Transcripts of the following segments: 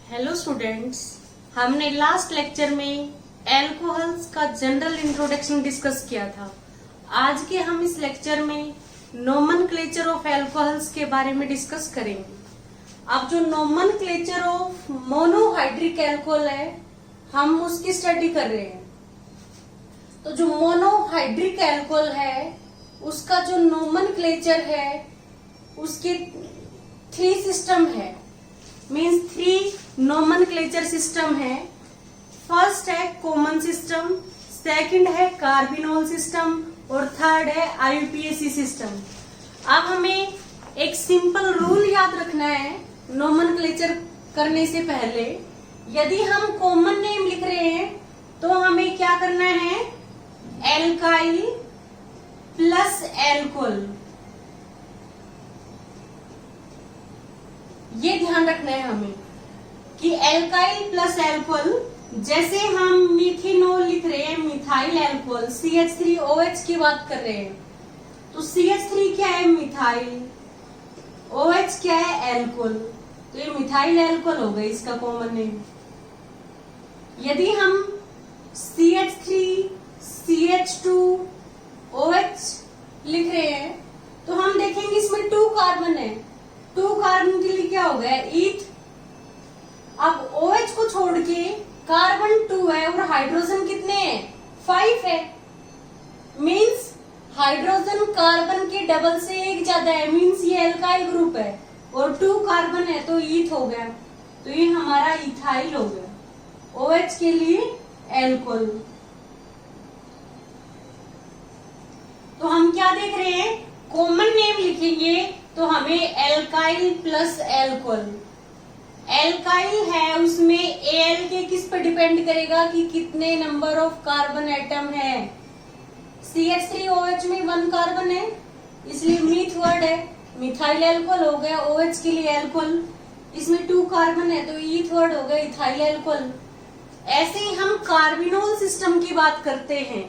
Hello students, हमने last lecture में alcohols का जनरल इंट्रोडक्शन डिस्कस किया था। आज के हम इस लेक्चर में नोमेनक्लेचर ऑफ एल्कोहल्स के बारे में डिस्कस करेंगे। अब जो नोमेनक्लेचर ऑफ मोनोहाइड्रिक एल्कोहल है, हम उसकी स्टडी कर रहे हैं। तो जो मोनोहाइड्रिक एल्कोहल है, उसका जो नोमेनक्लेचर है, उसके 3 सिस्टम है, मीन्स 3 नोमेनक्लेचर सिस्टम है। फर्स्ट है कॉमन सिस्टम, सेकंड है कार्बिनोल सिस्टम और थर्ड है आईयूपीएसी सिस्टम। अब हमें एक सिंपल रूल याद रखना है नोमेनक्लेचर करने से पहले। यदि हम कॉमन नेम लिख रहे हैं तो हमें क्या करना है, एल्काइल प्लस एल्कोहल, ये ध्यान रखना है हमें कि एल्काइल प्लस एल्कोहल। जैसे हम मिथिनोल लिख रहे हैं, मिथाइल एल्कोहल, CH3OH की बात कर रहे हैं, तो CH3 क्या है, मिथाइल, OH क्या है, एल्कोहल, तो ये मिथाइल एल्कोहल हो गई इसका कॉमन नेम। यदि हम CH3 CH2OH लिख रहे हैं तो हम देखेंगे इसमें 2 कार्बन है, 2 कार्बन के लिए क्या हो गया, ईथ। अब OH को छोड़ के कार्बन 2 है और हाइड्रोजन कितने हैं, 5 है। मीन्स हाइड्रोजन कार्बन के डबल से 1 ज्यादा है, मीन्स ये एल्काइल ग्रुप है और 2 कार्बन है तो ईथ हो गया, तो ये हमारा इथाइल हो गया। OH के लिए एल्कोहल। तो हम क्या देख रहे हैं, कॉमन नेम लिखेंगे तो हमें एल्काइल प्लस एल्कोहल। एल्काइल है, उसमें Al के किस पे डिपेंड करेगा कि कितने नंबर ऑफ कार्बन एटम है। CH3OH में 1 कार्बन है, इसलिए मीथ वर्ड है, मिथाइल एल्कोहल हो गया। OH के लिए एल्कोहल, इसमें 2 कार्बन है तो ईथ वर्ड हो गया, इथाइल एल्कोहल। ऐसे ही हम कार्बिनोल सिस्टम की बात करते हैं,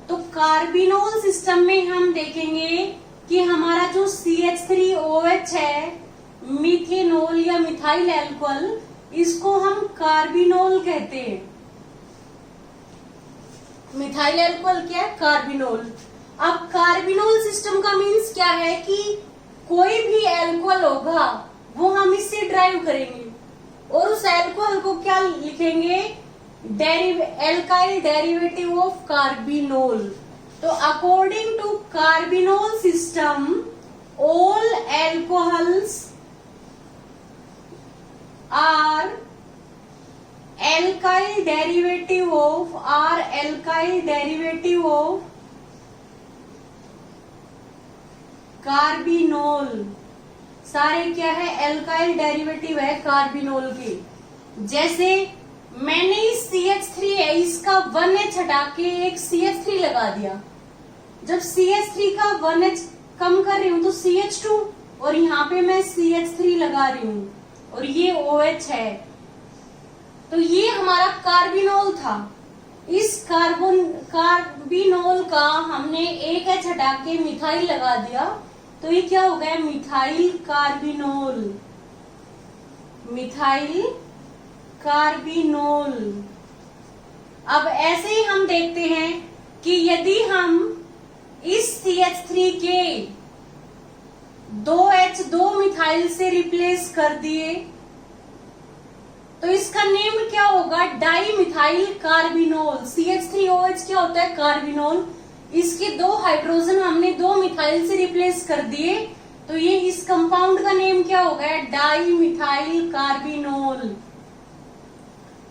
तो कार्बिनोल सिस्टम में हम देखेंगे कि हमारा जो CH3OH है, मिथेनॉल या मिथाइल एल्कोहल, इसको हम कार्बिनोल कहते हैं। मिथाइल एल्कोहल क्या है, कार्बिनोल। अब कार्बिनोल सिस्टम का मीन्स क्या है कि कोई भी एल्कोहल होगा वो हम इससे ड्राइव करेंगे और उस एल्कोहल को क्या लिखेंगे, एल्काइल डेरिवेटिव ऑफ कार्बिनोल। तो according to carbinol system, all alcohols are alkyl derivative of carbinol. सारे क्या है, एल्काइल डेरिवेटिव है कार्बिनोल के। जैसे मैंने इस CH3 है, इसका 1H हटा के एक CH3 लगा दिया। जब CH3 का 1H कम कर रही हूं तो CH2, और यहाँ पे मैं CH3 लगा रही हूँ और ये OH है, तो ये हमारा कार्बिनोल था। इस कार्बिनोल का हमने एक H हटा के मिथाइल लगा दिया, तो ये क्या हो गया, मिथाइल कार्बिनोल, मिथाइल कार्बिनोल। अब ऐसे ही हम देखते हैं कि यदि हम इस CH3 के 2H 2 मिथाइल से रिप्लेस कर दिए तो इसका नेम क्या होगा, डाई मिथाइल कार्बिनोल। CH3OH क्या होता है, कार्बिनोल। इसके 2 हाइड्रोजन हमने 2 मिथाइल से रिप्लेस कर दिए तो ये इस कंपाउंड का नेम क्या हो गया, di methyl carbinol,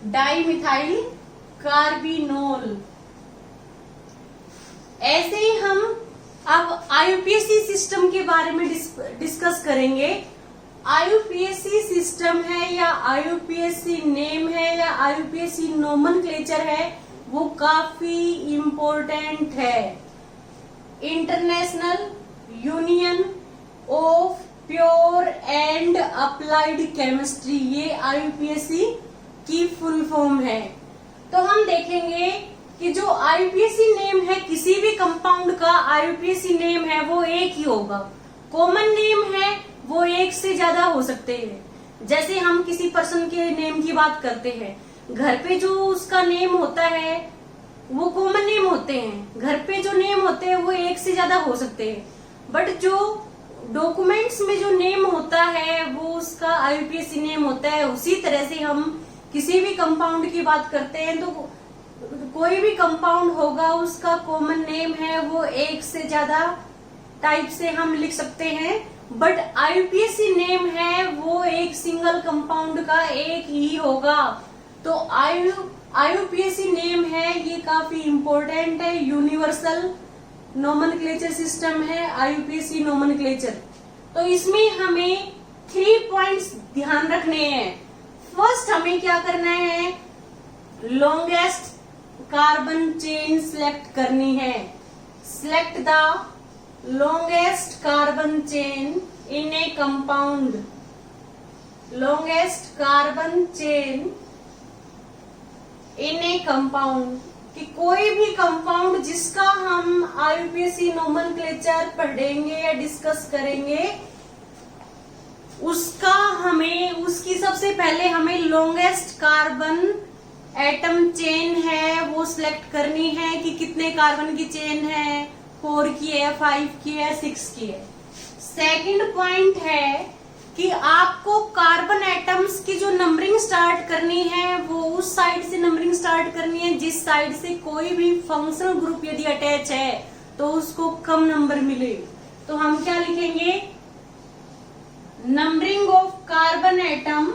di methyl carbinol. ऐसे ही हम अब आईयूपीएसी सिस्टम के बारे में डिस्कस करेंगे। आईयूपीएसी सिस्टम है या आईयूपीएसी नेम है या आईयूपीएसी नोमेनक्लेचर है, वो काफी इम्पोर्टेंट है। International union of pure and applied chemistry, ये आईयूपीएसी की फुल फॉर्म है। तो हम देखेंगे कि जो आईयूपीएसी नेम है किसी भी कंपाउंड का, आईयूपीएसी नेम है वो एक ही होगा। कॉमन नेम है वो एक से ज्यादा हो सकते हैं, जैसे हम किसी पर्सन के नेम की बात करते हैं, घर पे जो उसका नेम होता है वो कॉमन नेम होते हैं। घर पे जो नेम होते हैं वो एक से ज्यादा हो सकते हैं, बट जो डॉक्यूमेंट्स में जो नेम होता है वो उसका आईयूपीएसी नेम होता है। उसी तरह से हम किसी भी कंपाउंड की बात करते हैं तो कोई भी कंपाउंड होगा उसका कॉमन नेम है वो एक से ज्यादा टाइप से हम लिख सकते हैं, बट आईयूपीएसी नेम है वो एक सिंगल कंपाउंड का एक ही होगा। तो आईयूपीएसी नेम है ये काफी इंपॉर्टेंट है, यूनिवर्सल नोमेनक्लेचर सिस्टम है आईयूपीएसी नोमेनक्लेचर। तो इसमें हमें 3 पॉइंट्स ध्यान रखने हैं। फर्स्ट हमें क्या करना है, लॉन्गेस्ट कार्बन चेन सिलेक्ट करनी है। Select the longest carbon chain in a compound, longest carbon chain in a compound, कि कोई भी कंपाउंड जिसका हम आईयूपीएसी नोमेनक्लेचर पढ़ेंगे या डिस्कस करेंगे उसका हमें उसकी सबसे पहले हमें लॉन्गेस्ट कार्बन एटम चेन है वो सिलेक्ट करनी है कि कितने कार्बन की चेन है, 4 की है, 5 की है, 6 की है। सेकंड पॉइंट है कि आपको कार्बन एटम्स की जो नंबरिंग स्टार्ट करनी है वो उस साइड से नंबरिंग स्टार्ट करनी है जिस साइड से कोई भी फंक्शनल ग्रुप यदि अटैच है तो उसको कम नंबर मिले। तो हम क्या लिखेंगे, numbering of carbon atom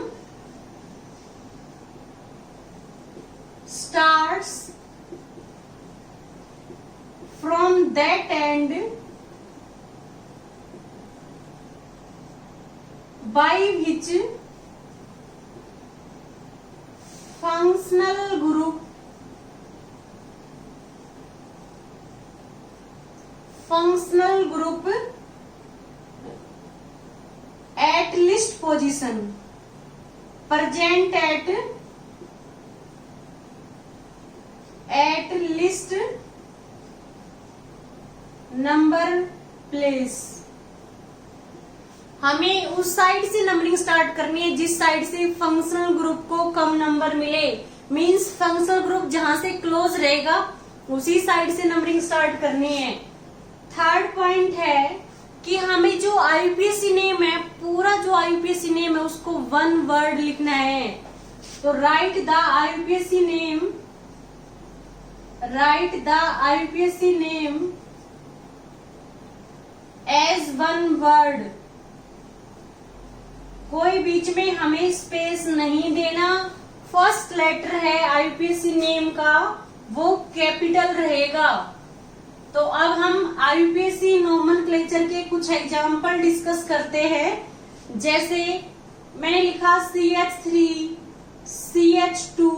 starts from that end by which functional group at list position present at list number place. हमें उस साइड से नंबरिंग स्टार्ट करनी है जिस साइड से फंक्शनल ग्रुप को कम नंबर मिले, मींस फंक्शनल ग्रुप जहां से क्लोज रहेगा उसी साइड से नंबरिंग स्टार्ट करनी है। थर्ड पॉइंट है कि हमें जो आईयूपीएसी नेम है, पूरा जो आईयूपीएसी नेम है उसको 1 वर्ड लिखना है। तो write the IUPAC name as 1 word. कोई बीच में हमें स्पेस नहीं देना। फर्स्ट लेटर है आईयूपीएसी नेम का वो कैपिटल रहेगा। तो अब हम आईयूपीएसी नोमेनक्लेचर के कुछ एग्जाम्पल डिस्कस करते हैं। जैसे मैंने लिखा CH3 CH2OH।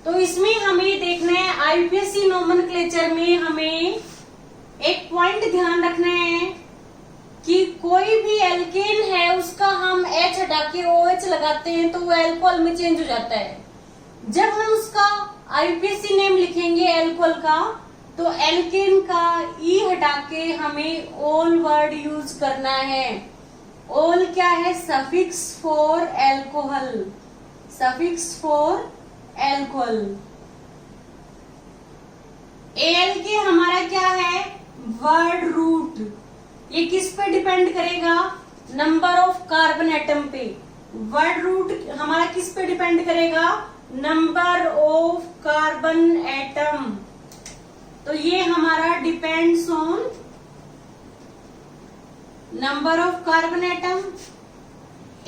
तो इसमें हमें देखना है आईयूपीएसी नोमेनक्लेचर में हमें एक पॉइंट ध्यान रखना है कि कोई भी एल्केन है उसका हम H हटा के OH लगाते हैं तो वो एल्कोहल में चेंज हो जाता है। जब हम उसका आईयूपीएसी नेम लिखेंगे एल्कोहल का तो एल्केन का E हटा के हमें ओल वर्ड यूज करना है। ओल क्या है, suffix for alcohol, suffix for alcohol. ALK हमारा क्या है, वर्ड रूट। ये किस पे डिपेंड करेगा, नंबर ऑफ कार्बन एटम पे। वर्ड रूट हमारा किस पे डिपेंड करेगा, नंबर ऑफ कार्बन एटम। तो ये हमारा depends on number of carbon atom.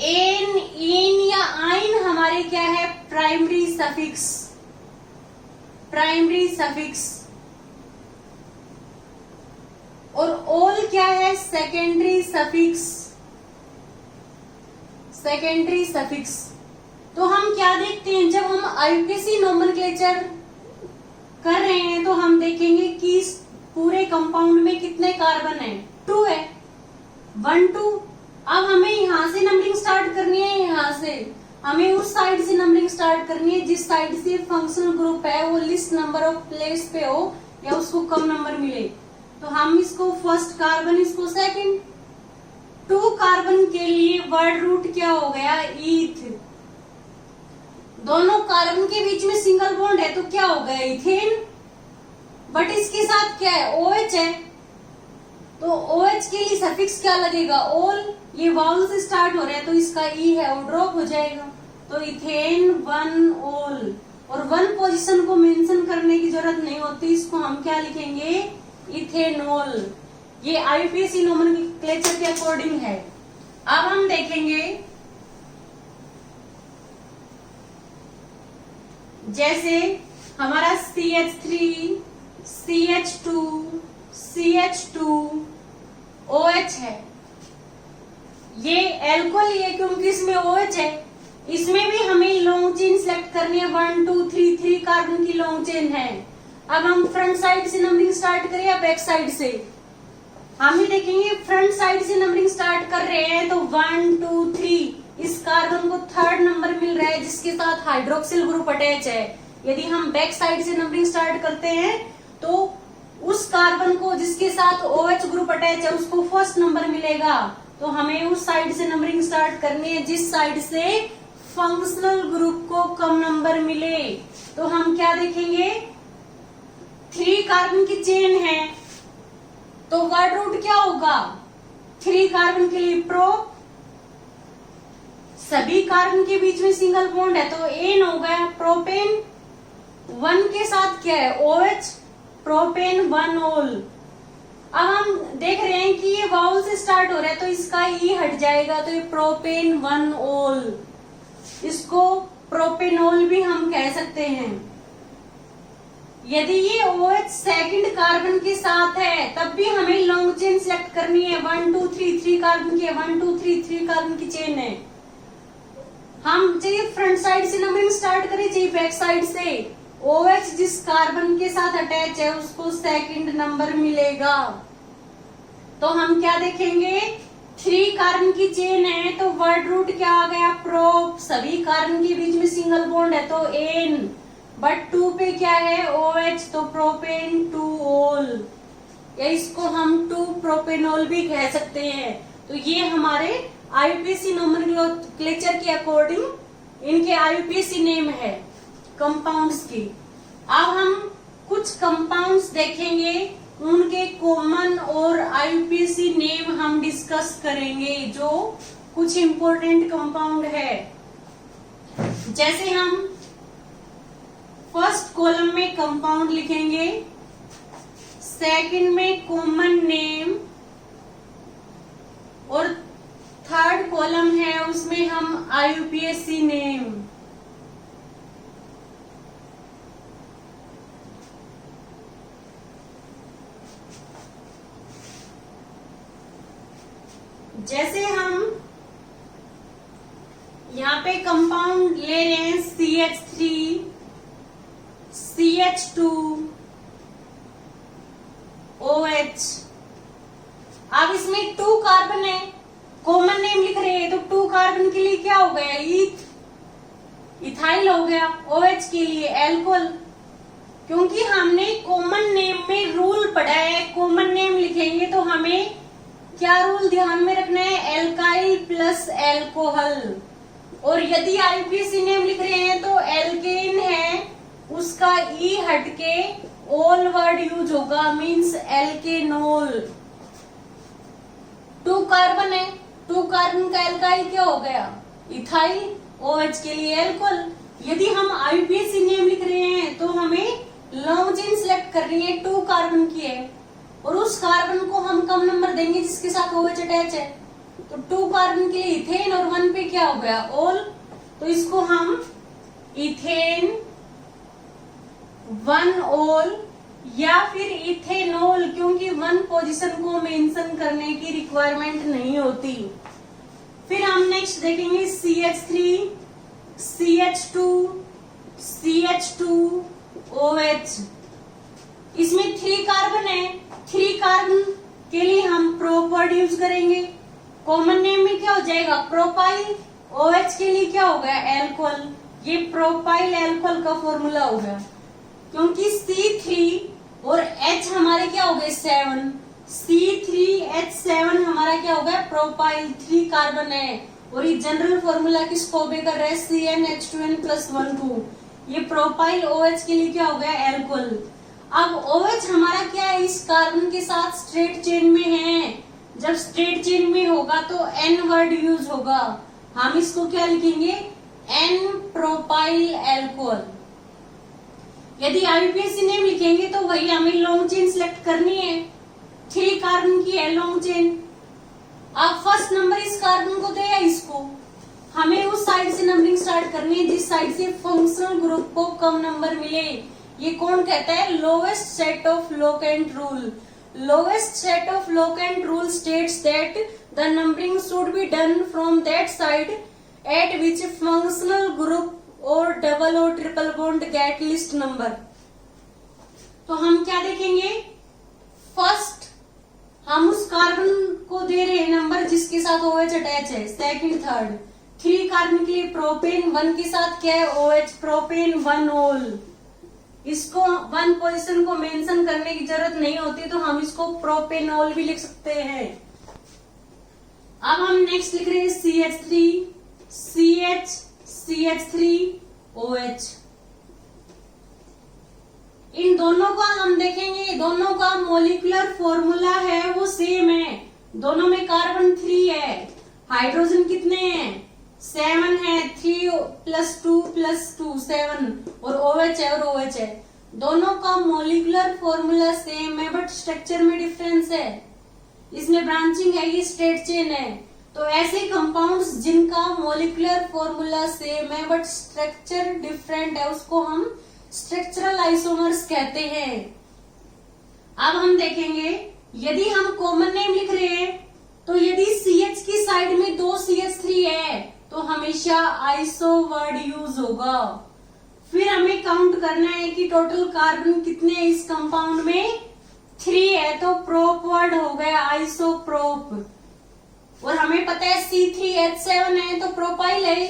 Ane, ene या आइन हमारे क्या है, प्राइमरी सफिक्स, प्राइमरी सफिक्स। और ओल क्या है, सेकेंडरी सफिक्स, सेकेंडरी सफिक्स। तो हम क्या देखते हैं, जब हम आईयूपीएसी नोमेनक्लेचर कर रहे हैं तो हम देखेंगे कि इस पूरे कंपाउंड में कितने कार्बन है, 2 है, 1 2। अब हमें यहाँ से नंबरिंग स्टार्ट करनी है, यहाँ से हमें उस साइड से नंबरिंग स्टार्ट करनी है जिस साइड से फंक्शनल ग्रुप है वो लिस्ट नंबर ऑफ प्लेस पे हो या उसको कम नंबर मिले। तो हम इसको फर्स्ट कार्बन, इसको सेकंड, 2 कार्बन के लिए वर्ड रूट क्या हो गया, ईथ। दोनों कार्बन के बीच में सिंगल बॉन्ड है तो क्या हो गया, इथेन। बट इसके साथ क्या है, OH है, तो OH के लिए सफिक्स क्या लगेगा, ओल। ये वाउल से स्टार्ट हो रहा है तो इसका ई है वो ड्रॉप हो जाएगा, तो इथेन 1 ओल। और 1 पोजीशन को मेंशन करने की जरूरत नहीं होती, इसको हम क्या लिखेंगे, इथेनॉल। ये आईपीएसी नोमेनक्लेचर के अकॉर्डिंग है। अब हम देखेंगे जैसे हमारा CH3, CH2, CH2, OH है, ये एल्कोहल है क्योंकि इसमें OH है। इसमें भी हमें लॉन्ग चेन सेलेक्ट करनी है, 1 2 3 3 कार्बन की लॉन्ग चेन है। अब हम फ्रंट साइड से नंबरिंग स्टार्ट करें या बैक साइड से, हम ही देखेंगे। फ्रंट साइड से नंबरिंग स्टार्ट कर रहे हैं तो 1 2 3 इस कार्बन को 3rd नंबर मिल रहा है जिसके साथ हाइड्रोक्सिल ग्रुप अटैच है। यदि हम बैक साइड से नंबरिंग स्टार्ट करते हैं तो उस कार्बन को जिसके साथ OH ग्रुप अटैच है उसको 1st नंबर मिलेगा। तो हमें उस साइड से नंबरिंग स्टार्ट करनी है जिस साइड से फंक्शनल ग्रुप को कम नंबर मिले। तो हम क्या देखेंगे, 3 कार्बन की चेन है तो वर्ड रूट क्या होगा, 3 कार्बन के लिए प्रो। सभी कार्बन के बीच में सिंगल बॉन्ड है तो एन हो गया, प्रोपेन। 1 के साथ क्या है, OH, प्रोपेन 1 ओल। अब हम देख रहे हैं कि ये वाउल से स्टार्ट हो रहा है तो इसका ई हट जाएगा, तो ये प्रोपेन 1 ओल। इसको प्रोपेनॉल भी हम कह सकते हैं। यदि ये OH सेकंड कार्बन के साथ है तब भी हमें लॉन्ग चेन सिलेक्ट करनी है, 1 2 3 3 कार्बन की है, 1 2 3 3 कार्बन की चेन है। हम चाहिए फ्रंट साइड से नंबरिंग स्टार्ट करें चाहिए बैक साइड से, OH जिस कार्बन के साथ अटैच है उसको सेकंड नंबर मिलेगा। तो हम क्या देखेंगे, 3 कार्बन की चेन है तो वर्ड रूट क्या आ गया, प्रोप। सभी कार्बन के बीच में सिंगल बॉन्ड है तो एन, बट 2 पे क्या है, OH, तो प्रोपेन 2 ओल, या इसको हम 2 प्रोपेनॉल भी कह सकते हैं। तो ये हमारे आईपीएसी नोमेनक्लेचर के अकॉर्डिंग इनके आईपीएसी नेम है कंपाउंड्स की। अब हम कुछ कंपाउंड्स देखेंगे, उनके कॉमन और आईपीएसी नेम हम डिस्कस करेंगे जो कुछ इंपॉर्टेंट कंपाउंड है। जैसे हम फर्स्ट कॉलम में कंपाउंड लिखेंगे, सेकंड में कॉमन नेम, और थर्ड कॉलम है उसमें हम आईयूपीएसी नेम। जैसे हम यहाँ पे कंपाउंड ले रहे हैं CH3, CH2, OH। अब इसमें 2 कार्बन है, कॉमन नेम लिख रहे हैं तो 2 कार्बन के लिए क्या हो गया, इथाइल हो गया। OH के लिए एल्कोहल, क्योंकि हमने कॉमन नेम में रूल पढ़ा है, कॉमन नेम लिखेंगे तो हमें क्या रूल ध्यान में रखना है, एल्काइल प्लस एल्कोहल। और यदि आईपीएसी नेम लिख रहे हैं तो एल्केन है, उसका ई हटके ओल वर्ड यूज होगा, मींस एल्केनोल। 2 कार्बन है, 2 कार्बन का एल्काइल क्या हो गया, इथाइल। OH के लिए एल्कोहल। यदि हम आईपीएसी नेम लिख रहे हैं तो हमें लॉन्ग चेन सिलेक्ट करनी है, 2 कार्बन की है, और उस कार्बन को हम कम नंबर देंगे जिसके साथ OH अटैच है। तो 2 कार्बन के लिए इथेन और 1 पे क्या हो गया, ओल। तो इसको हम इथेन 1 ओल या फिर इथेनॉल, क्योंकि 1 पोजीशन को मेंशन करने की रिक्वायरमेंट नहीं होती। फिर हम नेक्स्ट देखेंगे CH3, CH2, CH2, OH। इसमें 3 कार्बन है, 3 कार्बन के लिए हम प्रोप वर्ड यूज करेंगे। कॉमन नेम में क्या हो जाएगा, प्रोपाइल। OH के लिए क्या हो गया, एल्कोहल। ये प्रोपाइल एल्कोहल का फॉर्मूला हो गया, क्योंकि C3 और H हमारे क्या हो गए 7, C3H7 हमारा क्या हो गया, प्रोपाइल, 3 कार्बन है। और ये जनरल फॉर्मूला किसको ओबे कर रहा है, CnH2n+1,2। ये प्रोपाइल OH के लिए क्या हो गया, एल्कोहल। अब OH हमारा क्या है, इस कार्बन के साथ स्ट्रेट चेन में है। जब स्ट्रेट चेन में होगा तो N वर्ड यूज होगा। हम इसको क्या लिखेंगे, N प्रोपाइल एल्कोहल। यदि IUPAC नेम लिखेंगे तो वही हमें लॉन्ग चेन सिलेक्ट करनी है, 3 कार्बन की है लॉन्ग चेन। अब फर्स्ट नंबर इस कार्बन को दे या इसको, हमें उस साइड से नंबरिंग स्टार्ट करनी है जिस साइड से फंक्शनल ग्रुप को कम नंबर मिले। ये कौन कहता है, lowest set of locant rule. Lowest set of locant rule states that the numbering should be done from that side eight which functional group और डबल और triple bond gate list number. तो हम क्या देखेंगे, फर्स्ट हम उस carbon को दे रहे हैं नंबर जिसके साथ OH अटैच है, सेकंड थर्ड। 3 कार्बन के लिए प्रोपेन, 1 के साथ क्या है, OH, प्रोपेन 1 ओल। इसको 1 पोजीशन को मेंशन करने की जरूरत नहीं होती, तो हम इसको प्रोपेनॉल भी लिख सकते हैं। अब हम नेक्स्ट लिख रहे हैं CH3, CH, CH3, OH। इन दोनों का हम देखेंगे, दोनों का मोलिकुलर फॉर्मूला है वो सेम है। दोनों में कार्बन 3 है, हाइड्रोजन कितने हैं, 7 है, 3 + 2 + 2 7, और OH है और OH है। दोनों का मोलिकुलर फॉर्मूला सेम है बट स्ट्रक्चर में डिफरेंस है। इसमें ब्रांचिंग है, ये स्ट्रेट चेन है। तो ऐसे कंपाउंड्स जिनका मोलिकुलर फॉर्मूला सेम है बट स्ट्रक्चर डिफरेंट है, उसको हम स्ट्रक्चरल आइसोमर्स कहते हैं। अब हम देखेंगे, यदि हम कॉमन नेम लिख रहे हैं तो यदि CH की साइड में 2 CH3 है तो हमेशा आइसो वर्ड यूज होगा। फिर हमें काउंट करना है कि टोटल कार्बन कितने इस कंपाउंड में, 3 है, तो प्रोप वर्ड हो गया आइसोप्रोप। और हमें पता है C3H7 है तो प्रोपाइल है,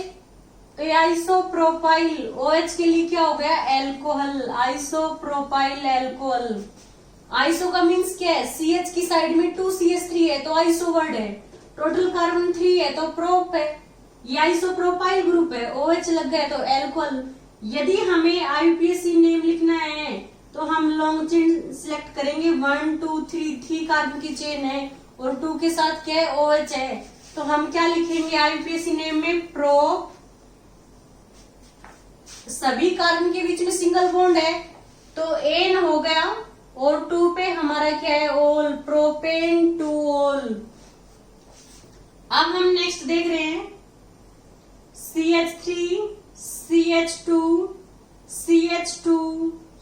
तो ये आइसोप्रोपाइल। OH के लिए क्या हो गया, एल्कोहल, आइसोप्रोपाइल एल्कोहल। आइसो का मीन्स क्या है, CH की साइड में 2 CH3 है तो आइसो वर्ड है, टोटल कार्बन 3 है तो प्रोप है, ये आइसोप्रोपाइल ग्रुप है, OH लग गया तो एल्कोहल। यदि हमें IUPAC नेम लिखना है तो हम लॉन्ग चेन सिलेक्ट करेंगे, 1 2 3 कार्बन की चेन है और 2 के साथ क्या है, OH है। तो हम क्या लिखेंगे IUPAC नेम में, प्रोप, सभी कार्बन के बीच में सिंगल बॉन्ड है तो N हो गया, और 2 पे हमारा क्या है, ओल, प्रोपेन 2 ओल। अब हम नेक्स्ट देख रहे हैं CH3, CH2, CH2,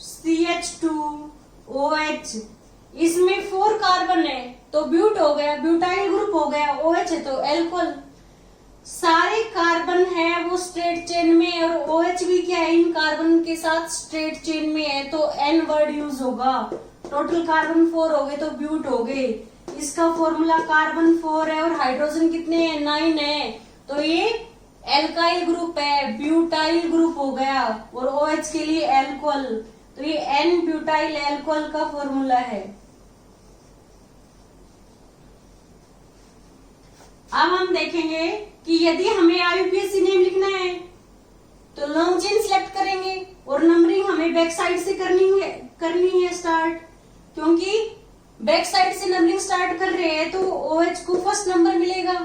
CH2, OH। इसमें 4 कार्बन है तो ब्यूट हो गया, ब्यूटाइल ग्रुप हो गया, OH है तो एल्कोहल। सारे कार्बन है वो स्ट्रेट चेन में और OH भी क्या है, इन कार्बन के साथ स्ट्रेट चेन में है तो N वर्ड यूज होगा। टोटल कार्बन 4 हो गए तो ब्यूट हो गए। इसका फॉर्मूला कार्बन 4 है और हाइड्रोजन कितने हैं, 9 है, तो ये एल्काइल ग्रुप है, ब्यूटाइल ग्रुप हो गया। और OH के लिए एल्कोहल, तो ये N ब्यूटाइल एल्कोहल का फॉर्मूला है। अब हम देखेंगे कि यदि हमें IUPAC नेम लिखना है तो लॉन्ग चेन सिलेक्ट करेंगे और नंबरिंग हमें बैक साइड से करनी है स्टार्ट, क्योंकि बैक साइड से नंबरिंग स्टार्ट कर रहे हैं तो OH को फर्स्ट नंबर मिलेगा।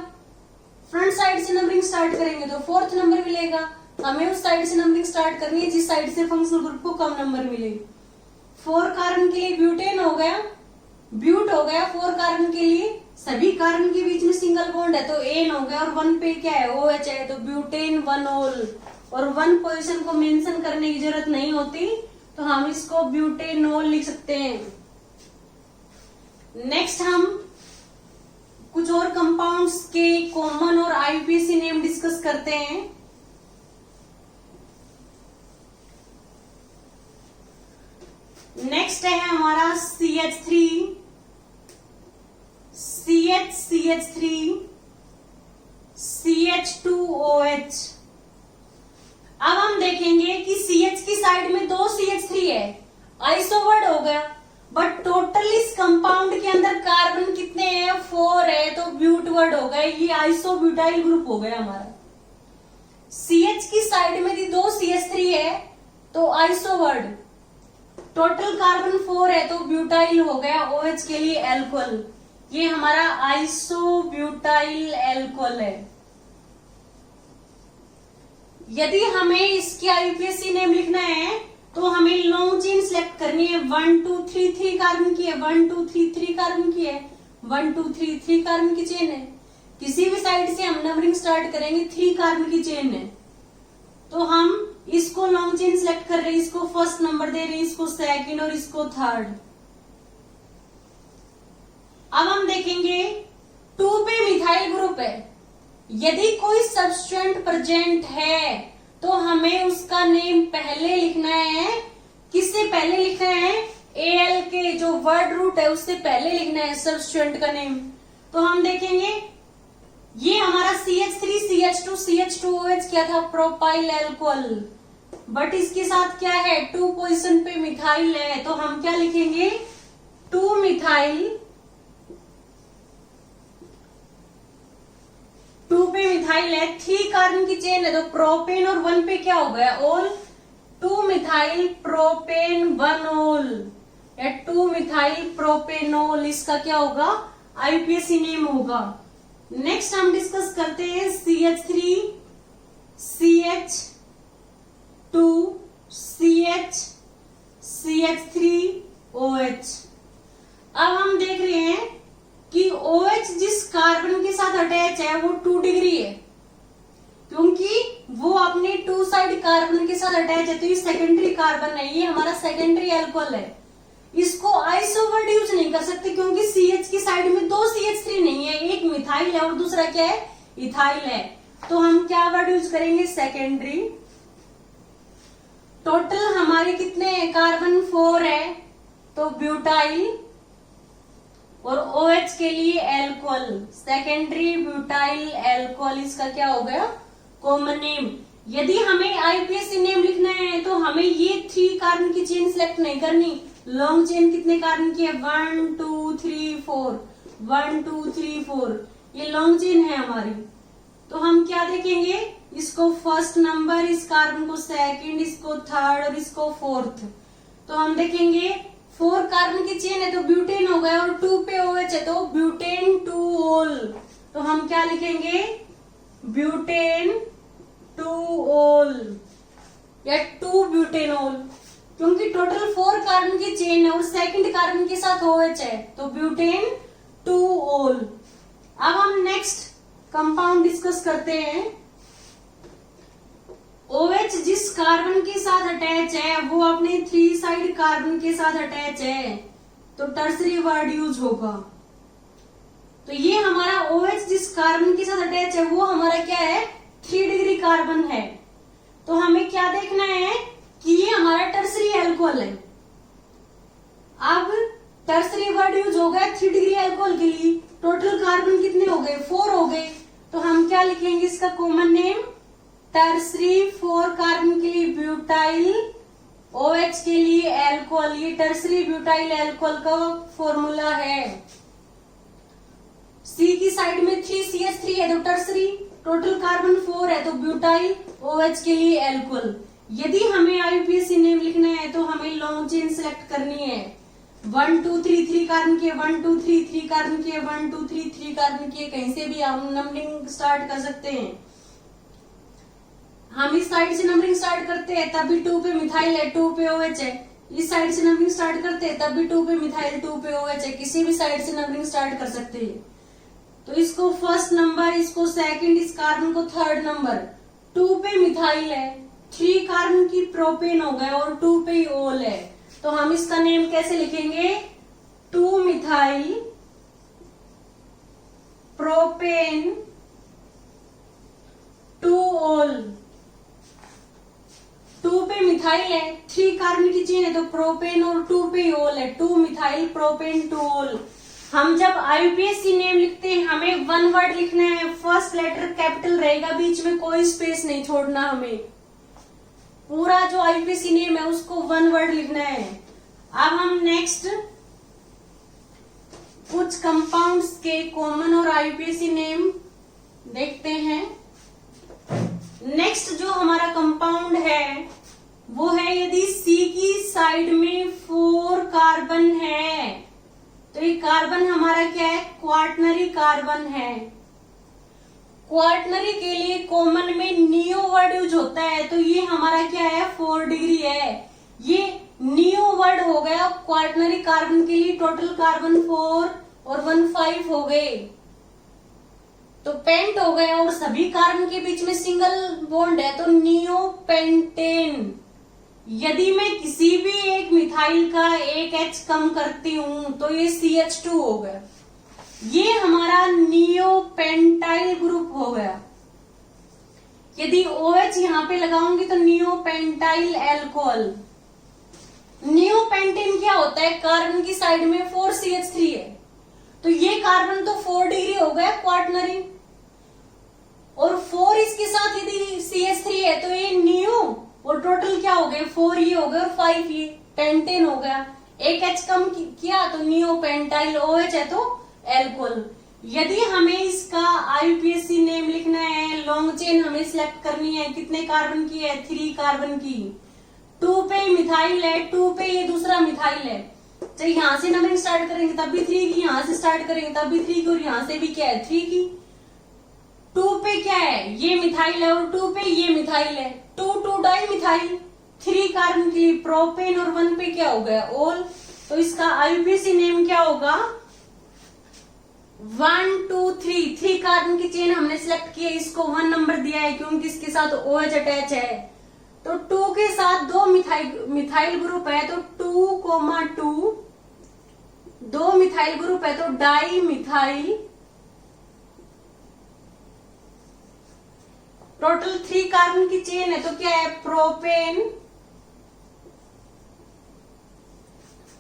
फ्रंट साइड से नंबरिंग स्टार्ट करेंगे तो 4th नंबर मिलेगा। हमें उस साइड से नंबरिंग स्टार्ट करनी है जिस साइड से फंक्शनल ग्रुप को कम नंबर मिले। 4 कार्बन के लिए ब्यूटेन हो गया, ब्यूट हो गया। 4 कार्बन के लिए सभी कार्बन के बीच में सिंगल बॉन्ड है तो N हो गया, और 1 पे क्या है, OH है, तो ब्यूटेन 1 ओल। और 1 पोजीशन को मेंशन करने की जरूरत नहीं होती तो हम इसको ब्यूटेनॉल लिख सकते हैं। नेक्स्ट हम कुछ और कंपाउंड्स के कॉमन और IUPAC नेम डिस्कस करते हैं। नेक्स्ट है हमारा CH3, CH3, CH2OH। अब हम देखेंगे कि CH की साइड में 2 CH3 है, आइसो वर्ड हो गया। बट टोटल इस कंपाउंड के अंदर कार्बन कितने हैं? 4 है, तो ब्यूट वर्ड हो गए, ये आइसोब्यूटाइल ग्रुप हो गया हमारा। CH की साइड में थी 2 CH3 है, तो आइसो वर्ड। टोटल कार्बन 4 है, तो ब्यूटाइल हो गया, OH के लिए एल्कोहल। ये हमारा आइसोब्यूटाइल एल्कोहल है। यदि हमें इसकी IUPAC नेम लिखना है तो हमें लॉन्ग चेन सिलेक्ट करनी है। 1 2 3 3 कार्बन की है, 1 2 3 3 कार्बन की है, 1 2 3 3 कार्बन की चेन है। किसी भी साइड से हम नंबरिंग स्टार्ट करेंगे, 3 कार्बन की चेन है, तो हम इसको लॉन्ग चेन सिलेक्ट कर रहे हैं, इसको फर्स्ट नंबर दे रहे हैं, इसको सेकंड और इसको थर्ड। अब हम देखेंगे 2 पे मिथाइल ग्रुप है। यदि कोई सब्स्टिट्यूएंट प्रेजेंट है तो हमें उसका नेम पहले लिखना है। किससे पहले लिखना है? AL के जो वर्ड रूट है उससे पहले लिखना है सब्स्टिट्यूएंट का नेम। तो हम देखेंगे ये हमारा CH3 CH2 CH2OH क्या था? Propyl alcohol. बट इसके साथ क्या है? 2 पोजीशन पे मिथाइल है, तो हम क्या लिखेंगे? 2 मिथाइल, 2 पे मिथाइल है, 3 कार्बन की चेन है, तो प्रोपेन और 1 पे क्या हो गया? ओल। 2 मिथाइल प्रोपेन 1 ओल या 2 मिथाइल प्रोपेनोल, इसका क्या होगा? IUPAC नेम होगा। नेक्स्ट हम डिस्कस करते हैं CH3 CH2 CH CH3OH। अब हम देख रहे हैं कि OH जिस कार्बन के साथ अटैच है वो 2 डिग्री है, क्योंकि वो अपने 2 साइड कार्बन के साथ अटैच है, तो ये सेकेंडरी कार्बन है, ये हमारा सेकेंडरी एल्कोहल है। इसको आइसो वर्ड यूज नहीं कर सकते क्योंकि CH की साइड में 2 CH3 नहीं है, एक मिथाइल है और दूसरा क्या है? इथाइल है। तो हम क्या वर्ड यूज करेंगे? सेकेंडरी। टोटल हमारे कितने हैं? कार्बन 4 है, तो ब्यूटाइल और OH के लिए एल्कोहल, सेकेंडरी ब्यूटाइल एल्कोहल, इसका क्या हो गया? Common name. यदि हमें IUPAC नेम लिखना है तो हमें ये 3 कार्बन की चेन सिलेक्ट नहीं करनी। लॉन्ग चेन कितने कार्बन की है? 1 2 3 4, 1 2 3 4, ये लॉन्ग चेन है हमारी। तो हम क्या देखेंगे? इसको फर्स्ट नंबर, इस कार्बन को सेकंड, इसको थर्ड और इसको फोर्थ। तो हम देखेंगे 4 कार्बन की चेन है तो ब्यूटेन हो गया, और 2 पे OH है तो ब्यूटेन 2 ओल। तो हम क्या लिखेंगे? ब्यूटेन 2 ओल या 2 ब्यूटेनोल, क्योंकि टोटल 4 कार्बन की चेन है और सेकंड कार्बन के साथ OH है, तो ब्यूटेन 2 ओल। अब हम नेक्स्ट कंपाउंड डिस्कस करते हैं। OH जिस कार्बन के साथ अटैच है वो अपने 3 साइड कार्बन के साथ अटैच है, तो टर्सरी वर्ड यूज होगा। तो ये हमारा OH जिस कार्बन के साथ अटैच है वो हमारा क्या है? 3 डिग्री कार्बन है। तो हमें क्या देखना है कि ये हमारा टर्सरी एल्कोहल है। अब टर्सरी वर्ड यूज हो गया 3 डिग्री एल्कोहल के लिए। टोटल कार्बन कितने हो गए? 4 हो गए, तो हम क्या लिखेंगे? इसका कॉमन नेम टर्सरी। 4 कार्बन के लिए ब्यूटाइल, OH के लिए एल्कोहल, ये टर्सरी ब्यूटाइल एल्कोहल का फॉर्मूला है। C की साइड में 3 CH3 है तो टर्सरी, टोटल कार्बन 4 है तो ब्यूटाइल, OH के लिए एल्कोहल। यदि हमें IUPAC नेम लिखना है तो हमें लॉन्ग चेन सिलेक्ट करनी है। 1 2 3 3 कार्बन की है, 1 2 3 3 कार्बन की है, 1 2 3 3 कार्बन की है, कहीं से भी हम नंबरिंग स्टार्ट कर सकते हैं। हम इस साइड से नंबरिंग स्टार्ट करते हैं तब भी 2 पे मिथाइल है, 2 पे OH है। इस साइड से नंबरिंग स्टार्ट करते हैं तब भी 2 पे मिथाइल, 2 पे OH है। किसी भी साइड से नंबरिंग स्टार्ट कर सकते हैं। तो इसको फर्स्ट नंबर, इसको सेकंड, इस कार्बन को थर्ड नंबर। 2 पे मिथाइल है, 3 कार्बन की प्रोपेन हो गए और 2 पे ओल है, तो हम इसका नेम कैसे लिखेंगे? 2 मिथाइल प्रोपेन 2 ओल। 2 पे मिथाइल है, 3 कार्बन की चेन है तो प्रोपेन और 2 पे ओल है, 2 मिथाइल प्रोपेन 2 ओल। हम जब IUPAC नेम लिखते हैं हमें 1 वर्ड लिखना है, फर्स्ट लेटर कैपिटल रहेगा, बीच में कोई स्पेस नहीं छोड़ना। हमें पूरा जो IUPAC नेम है उसको 1 वर्ड लिखना है। अब हम नेक्स्ट कुछ कंपाउंड्स के कॉमन और आईयूपीएसी नेम देखते हैं। नेक्स्ट जो हमारा कंपाउंड है वो है, यदि सी की साइड में 4 कार्बन है तो ये कार्बन हमारा क्या है, क्वार्टनरी कार्बन है। क्वार्टनरी के लिए कॉमन में नियो वर्ड यूज होता है, तो ये हमारा क्या है, 4 डिग्री है। ये नियो वर्ड हो गया क्वार्टनरी कार्बन के लिए। टोटल कार्बन 4 और 1 5 हो गए, तो पेंट हो गया। और सभी कार्बन के बीच में सिंगल बॉन्ड है, तो नियो पेंटेन। यदि मैं किसी भी एक मिथाइल का एक H कम करती हूं तो ये CH2 हो गया। ये हमारा नियोपेंटाइल ग्रुप हो गया। यदि OH यहां पे लगाऊंगी तो नियोपेंटाइल एल्कोहल। नियोपेंटेन क्या होता है, कार्बन की साइड में 4 CH3 है, तो ये कार्बन तो 4 डिग्री हो गया क्वार्टनरी, और 4 इसके साथ यदि CH3 है तो ये नियो, और टोटल क्या हो गए, 4 ये हो गए और 5 ये पेंटेन हो गया। एक H कम किया तो नियोपेंटाइल, OH है तो एल्कोहल। यदि हमें इसका आईयूपीएसी नेम लिखना है, लॉन्ग चेन हमें सिलेक्ट करनी है, कितने कार्बन की है, 3 कार्बन की। 2 पे मिथाइल है, 2 पे ये दूसरा मिथाइल है, तो यहां से नंबरिंग स्टार्ट करेंगे तब भी 3 की, यहां से स्टार्ट करेंगे तब भी 3 की, और यहां से भी क्या है, 3 की। 2 पे क्या है, ये मिथाइल है, और 2 पे ये मिथाइल है, 2 डाई मिथाइल। 3 कार्बन के लिए प्रोपेन, और 1 पे क्या हो गया, ओल। तो इसका आईयूपीएसी नेम क्या होगा, 1 2 3। 3 कार्बन की चेन हमने सिलेक्ट की है, इसको 1 नंबर दिया है क्योंकि इसके साथ OH अटैच है। तो 2 के साथ 2 मिथाइल ग्रुप है, तो 2,2 2 मिथाइल ग्रुप है, तो डाई मिथाइल। टोटल 3 कार्बन की चेन है, तो क्या है, प्रोपेन,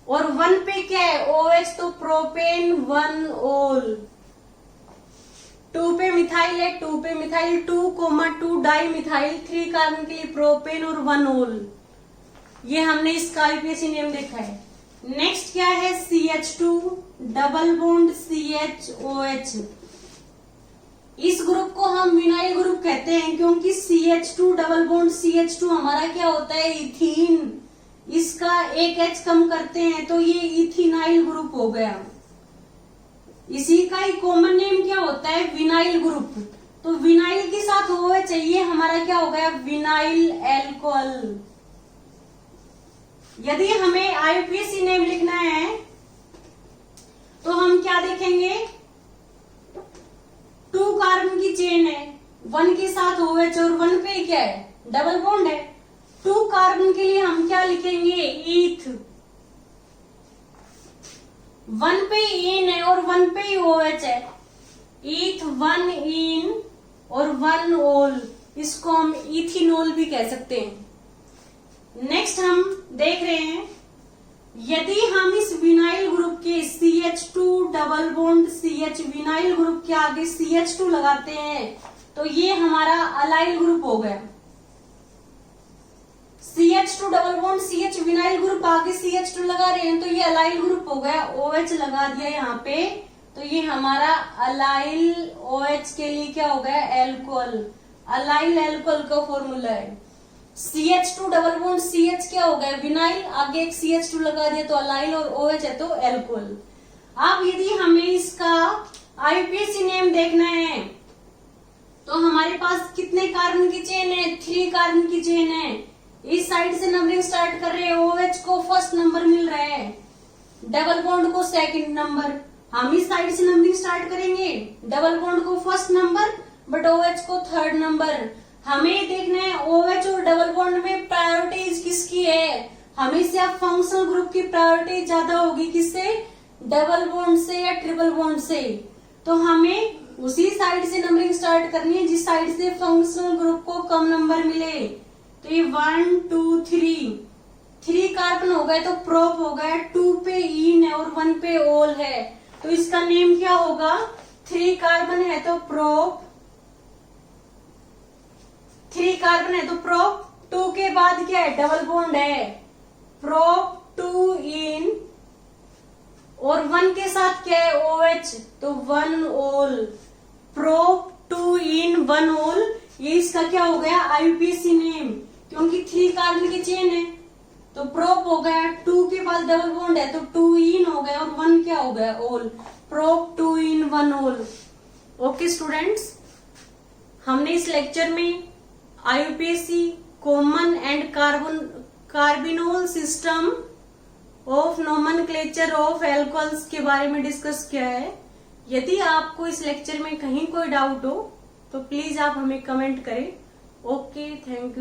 और 1 पे क्या है, OH, तो प्रोपेन 1 ओल। 2 पे मिथाइल है, 2 पे मिथाइल, 2,2 डाई मिथाइल। 3 कार्बन के लिए प्रोपेन और 1 ओल। ये हमने इसका आईयूपीएसी नेम देखा है। नेक्स्ट क्या है, CH2 डबल बॉन्ड CHOH। इस ग्रुप को हम विनाइल ग्रुप कहते हैं क्योंकि CH2 डबल बॉन्ड CH2 हमारा क्या होता है, इथीन। इसका एक H कम करते हैं तो ये इथिनाइल ग्रुप हो गया। इसी का ही कॉमन नेम क्या होता है, विनाइल ग्रुप। तो विनाइल के साथ OH चाहिए, हमारा क्या हो गया, विनाइल एल्कोहल। यदि हमें आईयूपीएसी नेम लिखना है तो हम क्या देखेंगे, 2 कार्बन की चेन है, 1 के साथ OH, और 1 पे क्या है, डबल बॉन्ड है। 2 कार्बन के लिए हम क्या लिखेंगे, ईथ। 1 पे इन है और 1 पे OH है, ईथ 1 इन और 1 ओल। इसको हम इथिनोल भी कह सकते हैं। नेक्स्ट हम देख रहे हैं, यदि हम इस विनाइल ग्रुप के CH2 double bond CH vinyl group के आगे CH2 लगाते हैं तो ये हमारा अलाइल ग्रुप हो गया। CH2 double bond CH vinyl group आगे CH2 लगा रहे हैं तो ये अलाइल ग्रुप हो गया। OH लगा दिया यहाँ पे तो ये हमारा अलाइल, OH के लिए क्या हो गया, एल्कोहल। अलाइल एल्कोहल का फॉर्मूला है। CH2 डबल बॉन्ड CH क्या हो गया, विनाइल, आगे एक CH2 लगा दिया तो अलाइल, और OH है तो एल्कोहल। अब यदि हमें इसका आईयूपीएसी नेम देखना है तो हमारे पास कितने कार्बन की चेन है, 3 कार्बन की चेन है। इस साइड से नंबरिंग स्टार्ट कर रहे हैं, OH को फर्स्ट नंबर मिल रहा है, डबल बॉन्ड को सेकंड नंबर। हम इस साइड से नंबरिंग स्टार्ट करेंगे, डबल बॉन्ड को फर्स्ट नंबर बट OH को थर्ड नंबर। हमें देखना है OH और डबल बॉन्ड में प्रायोरिटीज किसकी है। हमेशा फंक्शनल ग्रुप की प्रायोरिटी ज्यादा होगी किससे, डबल बॉन्ड से या ट्रिपल बॉन्ड से। तो हमें उसी साइड से नंबरिंग स्टार्ट करनी है जिस साइड से फंक्शनल ग्रुप को कम नंबर मिले। तो ये 1 2 3 कार्बन हो गए तो प्रोप हो गया। 2 पे इन है और 1 पे ओल है तो इसका नेम क्या होगा, 3 कार्बन है तो प्रोप, 3 कार्बन है तो प्रोप। 2 के बाद क्या है, डबल बॉन्ड है, प्रोप 2 इन और 1 के साथ क्या है OH, तो 1 ओल। प्रोप 2 इन 1 ओल, ये इसका क्या हो गया IUPAC नेम, क्योंकि 3 कार्बन की चेन है तो प्रोप हो गया। 2 के बाद डबल बॉन्ड है तो 2 इन हो गया और 1 क्या हो गया ओल। प्रोप 2 इन 1 ओल। ओके स्टूडेंट्स, हमने इस लेक्चर में IUPAC common and carbinol system of nomenclature of alcohols के बारे में डिस्कस किया है। यदि आपको इस लेक्चर में कहीं कोई डाउट हो तो प्लीज आप हमें कमेंट करें। Okay, thank you.